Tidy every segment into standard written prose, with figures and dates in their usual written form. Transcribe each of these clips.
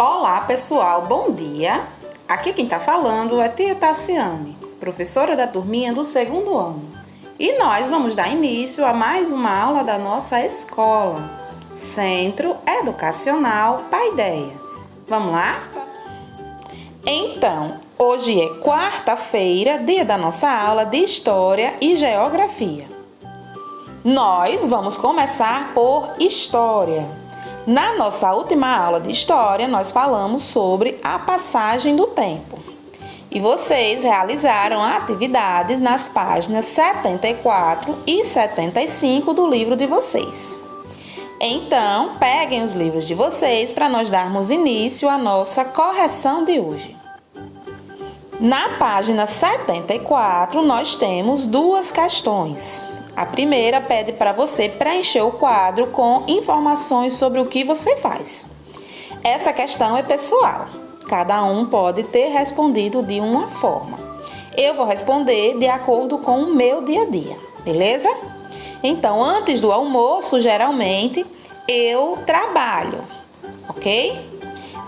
Olá pessoal, bom dia! Aqui quem está falando é Tia Tassiane, professora da turminha do segundo ano. E nós vamos dar início a mais uma aula da nossa escola, Centro Educacional Paideia. Vamos lá? Então, hoje é quarta-feira, dia da nossa aula de História e Geografia. Nós vamos começar por História. Na nossa última aula de História, nós falamos sobre a passagem do tempo. E vocês realizaram atividades nas páginas 74 e 75 do livro de vocês. Então, peguem os livros de vocês para nós darmos início à nossa correção de hoje. Na página 74, nós temos duas questões. A primeira pede para você preencher o quadro com informações sobre o que você faz. Essa questão é pessoal. Cada um pode ter respondido de uma forma. Eu vou responder de acordo com o meu dia a dia, beleza? Então, antes do almoço, geralmente, eu trabalho, ok?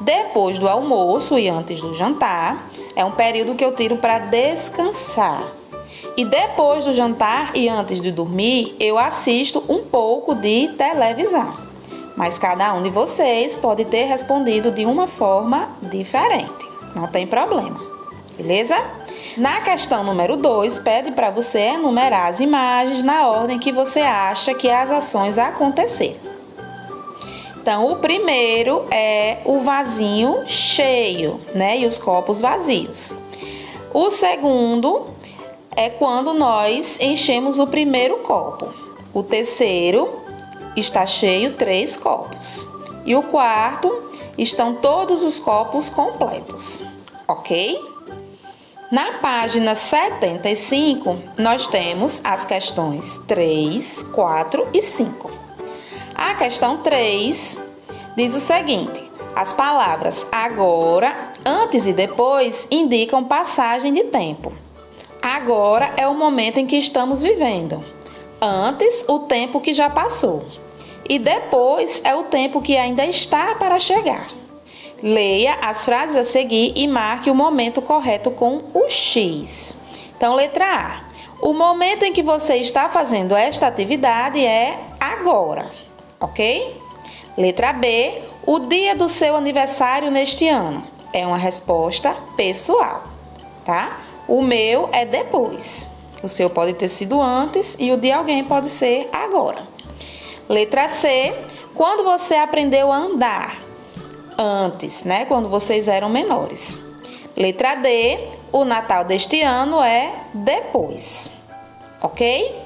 Depois do almoço e antes do jantar, é um período que eu tiro para descansar. E depois do jantar e antes de dormir, eu assisto um pouco de televisão. Mas cada um de vocês pode ter respondido de uma forma diferente. Não tem problema, beleza? Na questão número 2, pede para você enumerar as imagens na ordem que você acha que as ações aconteceram. Então, o primeiro é o vasinho cheio, né? E os copos vazios. O segundo é quando nós enchemos o primeiro copo. O terceiro está cheio 3 copos. E o quarto estão todos os copos completos, ok? Na página 75, nós temos as questões 3, 4 e 5. A questão 3 diz o seguinte: as palavras agora, antes e depois indicam passagem de tempo. Agora é o momento em que estamos vivendo. Antes, o tempo que já passou. E depois é o tempo que ainda está para chegar. Leia as frases a seguir e marque o momento correto com o X. Então, letra A. O momento em que você está fazendo esta atividade é agora, ok? Letra B. O dia do seu aniversário neste ano. É uma resposta pessoal, tá? O meu é depois. O seu pode ter sido antes e o de alguém pode ser agora. Letra C. Quando você aprendeu a andar? Antes, né? Quando vocês eram menores. Letra D. O Natal deste ano é depois. Ok?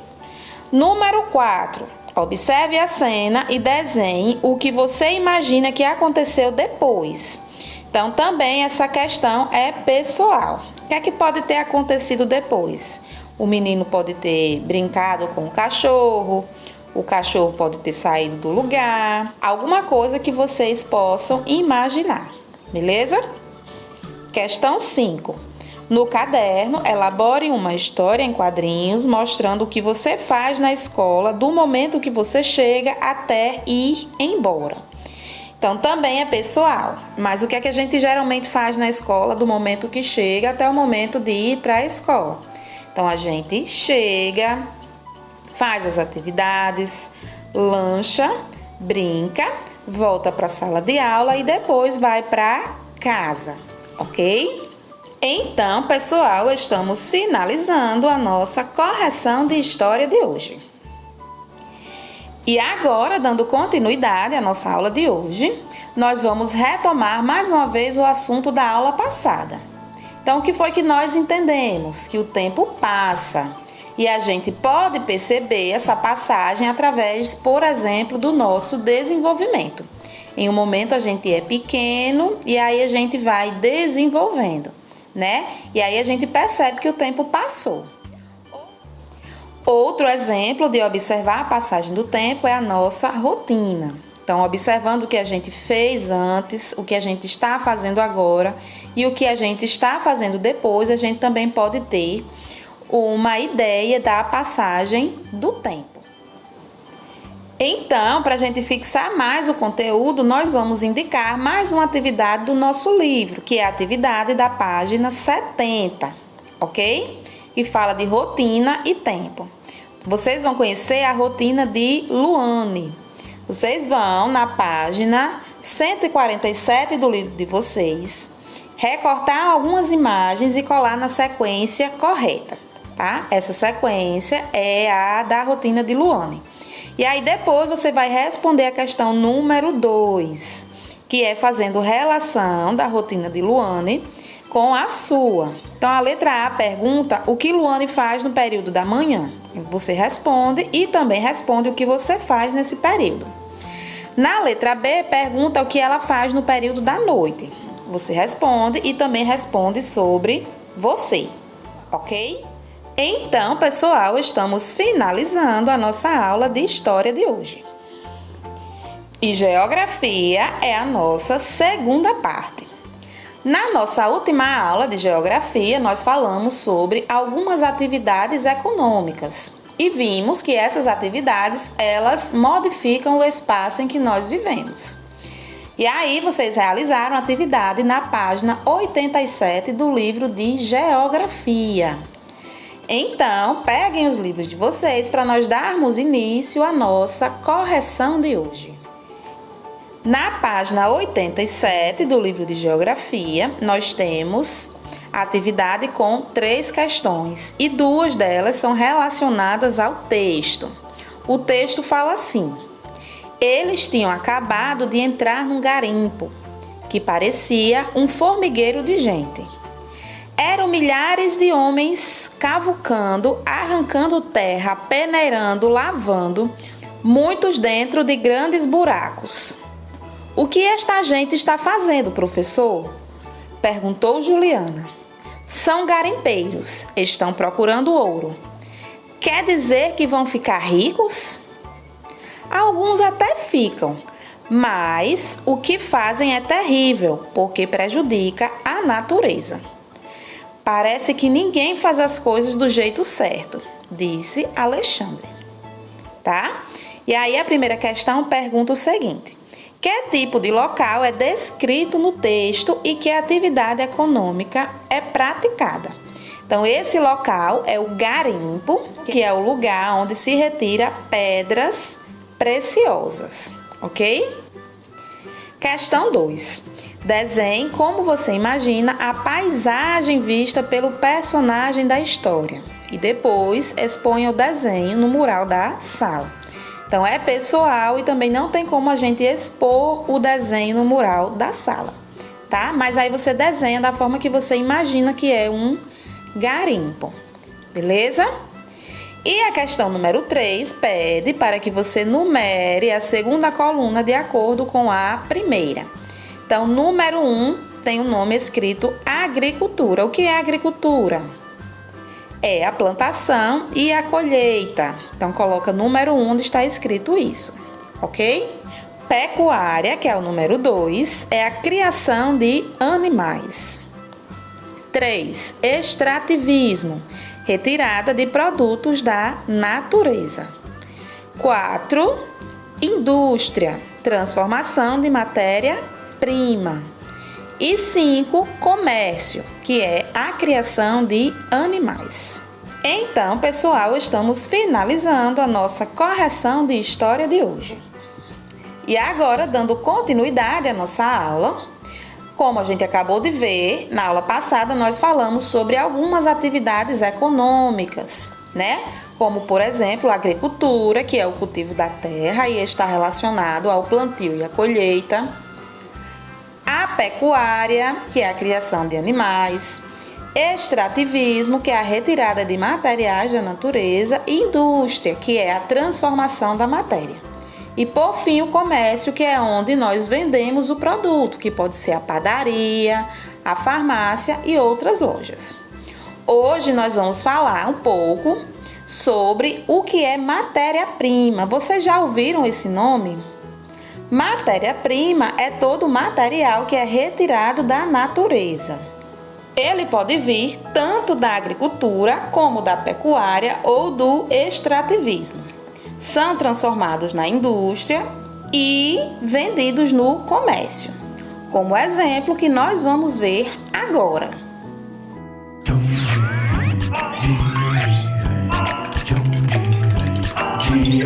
Número 4. Observe a cena e desenhe o que você imagina que aconteceu depois. Então, também essa questão é pessoal. O que é que pode ter acontecido depois? O menino pode ter brincado com o cachorro pode ter saído do lugar, alguma coisa que vocês possam imaginar, beleza? Questão 5. No caderno, elabore uma história em quadrinhos mostrando o que você faz na escola do momento que você chega até ir embora. Então, também é pessoal, mas o que é que a gente geralmente faz na escola do momento que chega até o momento de ir para a escola? Então, a gente chega, faz as atividades, lancha, brinca, volta para a sala de aula e depois vai para casa, ok? Então, pessoal, estamos finalizando a nossa correção de história de hoje. E agora, dando continuidade à nossa aula de hoje, nós vamos retomar mais uma vez o assunto da aula passada. Então, o que foi que nós entendemos? Que o tempo passa e a gente pode perceber essa passagem através, por exemplo, do nosso desenvolvimento. Em um momento a gente é pequeno e aí a gente vai desenvolvendo, né? E aí a gente percebe que o tempo passou. Outro exemplo de observar a passagem do tempo é a nossa rotina. Então, observando o que a gente fez antes, o que a gente está fazendo agora e o que a gente está fazendo depois, a gente também pode ter uma ideia da passagem do tempo. Então, para a gente fixar mais o conteúdo, nós vamos indicar mais uma atividade do nosso livro, que é a atividade da página 70, ok? Que fala de rotina e tempo. Vocês vão conhecer a rotina de Luane. Vocês vão na página 147 do livro de vocês, recortar algumas imagens e colar na sequência correta, tá? Essa sequência é a da rotina de Luane. E aí depois você vai responder a questão número 2, que é fazendo relação da rotina de Luane com a sua. Então a letra A pergunta o que Luane faz no período da manhã. Você responde e também responde o que você faz nesse período. Na letra B pergunta o que ela faz no período da noite. Você responde e também responde sobre você, ok? Então, pessoal, estamos finalizando a nossa aula de história de hoje. E geografia é a nossa segunda parte. Na nossa última aula de geografia, nós falamos sobre algumas atividades econômicas e vimos que essas atividades, elas modificam o espaço em que nós vivemos. E aí, vocês realizaram a atividade na página 87 do livro de geografia. Então, peguem os livros de vocês para nós darmos início à nossa correção de hoje. Na página 87 do livro de Geografia, nós temos a atividade com 3 questões e 2 delas são relacionadas ao texto. O texto fala assim: eles tinham acabado de entrar num garimpo, que parecia um formigueiro de gente. Eram milhares de homens cavucando, arrancando terra, peneirando, lavando, muitos dentro de grandes buracos. O que esta gente está fazendo, professor? Perguntou Juliana. São garimpeiros, estão procurando ouro. Quer dizer que vão ficar ricos? Alguns até ficam, mas o que fazem é terrível, porque prejudica a natureza. Parece que ninguém faz as coisas do jeito certo, disse Alexandre. Tá? E aí a primeira questão pergunta o seguinte: que tipo de local é descrito no texto e que atividade econômica é praticada? Então, esse local é o garimpo, que é o lugar onde se retira pedras preciosas, ok? Questão 2. Desenhe como você imagina a paisagem vista pelo personagem da história e depois exponha o desenho no mural da sala. Então é pessoal e também não tem como a gente expor o desenho no mural da sala, tá? Mas aí você desenha da forma que você imagina que é um garimpo, beleza? E a questão número 3 pede para que você numere a segunda coluna de acordo com a primeira. Então, número 1 tem o nome escrito agricultura. O que é agricultura? É a plantação e a colheita. Então, coloca número 1 onde está escrito isso, ok? Pecuária, que é o número 2, é a criação de animais. 3. Extrativismo, retirada de produtos da natureza. 4. Indústria, transformação de matéria-prima. E 5, comércio, que é a criação de animais. Então, pessoal, estamos finalizando a nossa correção de história de hoje. E agora, dando continuidade à nossa aula, como a gente acabou de ver, na aula passada nós falamos sobre algumas atividades econômicas, né? Como, por exemplo, a agricultura, que é o cultivo da terra e está relacionado ao plantio e à colheita. A pecuária, que é a criação de animais, extrativismo, que é a retirada de materiais da natureza, e indústria, que é a transformação da matéria. E por fim, o comércio, que é onde nós vendemos o produto, que pode ser a padaria, a farmácia e outras lojas. Hoje nós vamos falar um pouco sobre o que é matéria-prima. Vocês já ouviram esse nome? Matéria-prima é todo material que é retirado da natureza. Ele pode vir tanto da agricultura como da pecuária ou do extrativismo. São transformados na indústria e vendidos no comércio, como exemplo que nós vamos ver agora. De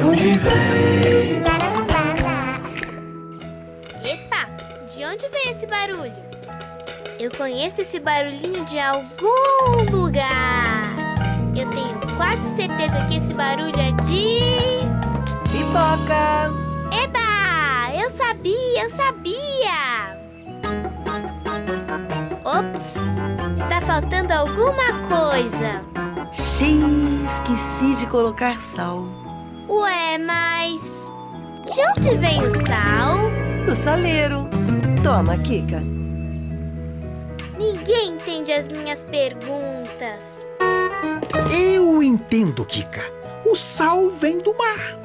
onde vem? Epa, de onde vem esse barulho? Eu conheço esse barulhinho de algum lugar. Eu tenho quase certeza que esse barulho é de... Pipoca! Eba! Eu sabia! Ops! Tá faltando alguma coisa. Sim, esqueci de colocar sal. Ué, mas... de onde vem o sal? Do saleiro. Toma, Kika. Ninguém entende as minhas perguntas. Eu entendo, Kika. O sal vem do mar.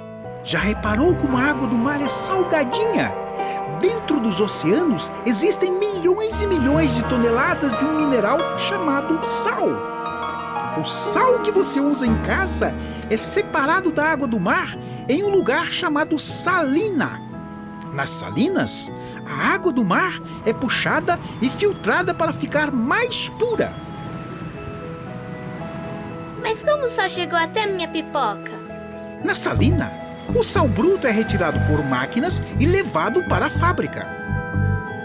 Já reparou como a água do mar é salgadinha? Dentro dos oceanos existem milhões e milhões de toneladas de um mineral chamado sal. O sal que você usa em casa é separado da água do mar em um lugar chamado salina. Nas salinas, a água do mar é puxada e filtrada para ficar mais pura. Mas como só chegou até minha pipoca? Na salina, o sal bruto é retirado por máquinas e levado para a fábrica.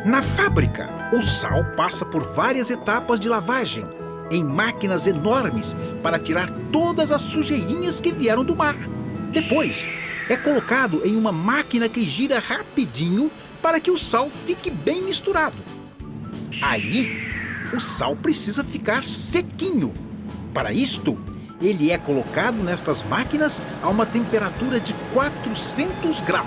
Na fábrica, o sal passa por várias etapas de lavagem, em máquinas enormes para tirar todas as sujeirinhas que vieram do mar. Depois, é colocado em uma máquina que gira rapidinho para que o sal fique bem misturado. Aí, o sal precisa ficar sequinho. Para isto, ele é colocado nestas máquinas a uma temperatura de 400 graus.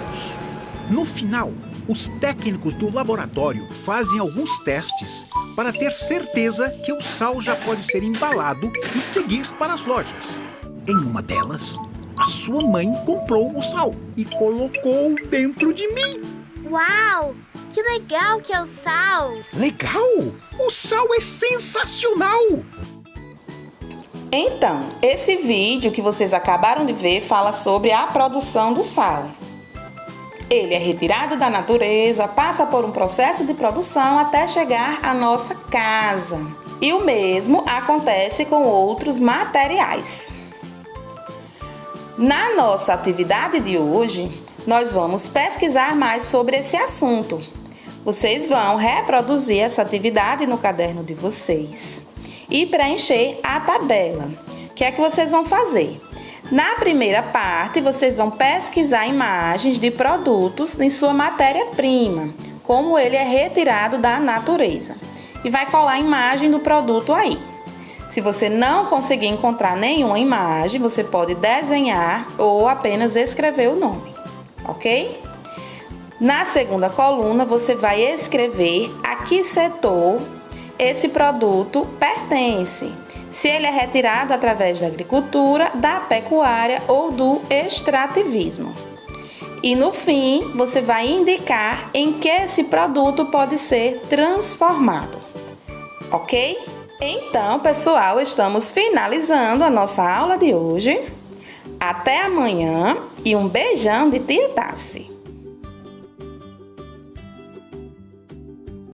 No final, os técnicos do laboratório fazem alguns testes para ter certeza que o sal já pode ser embalado e seguir para as lojas. Em uma delas, a sua mãe comprou o sal e colocou dentro de mim. Uau! Que legal que é o sal! Legal! O sal é sensacional! Então, esse vídeo que vocês acabaram de ver fala sobre a produção do sal. Ele é retirado da natureza, passa por um processo de produção até chegar à nossa casa. E o mesmo acontece com outros materiais. Na nossa atividade de hoje, nós vamos pesquisar mais sobre esse assunto. Vocês vão reproduzir essa atividade no caderno de vocês e preencher a tabela. O que é que vocês vão fazer? Na primeira parte, vocês vão pesquisar imagens de produtos em sua matéria-prima, como ele é retirado da natureza. E vai colar a imagem do produto aí. Se você não conseguir encontrar nenhuma imagem, você pode desenhar ou apenas escrever o nome, ok? Na segunda coluna, você vai escrever a que setor esse produto pertence. Se ele é retirado através da agricultura, da pecuária ou do extrativismo. E no fim, você vai indicar em que esse produto pode ser transformado. Ok? Então, pessoal, estamos finalizando a nossa aula de hoje. Até amanhã e um beijão de Tia Tassi.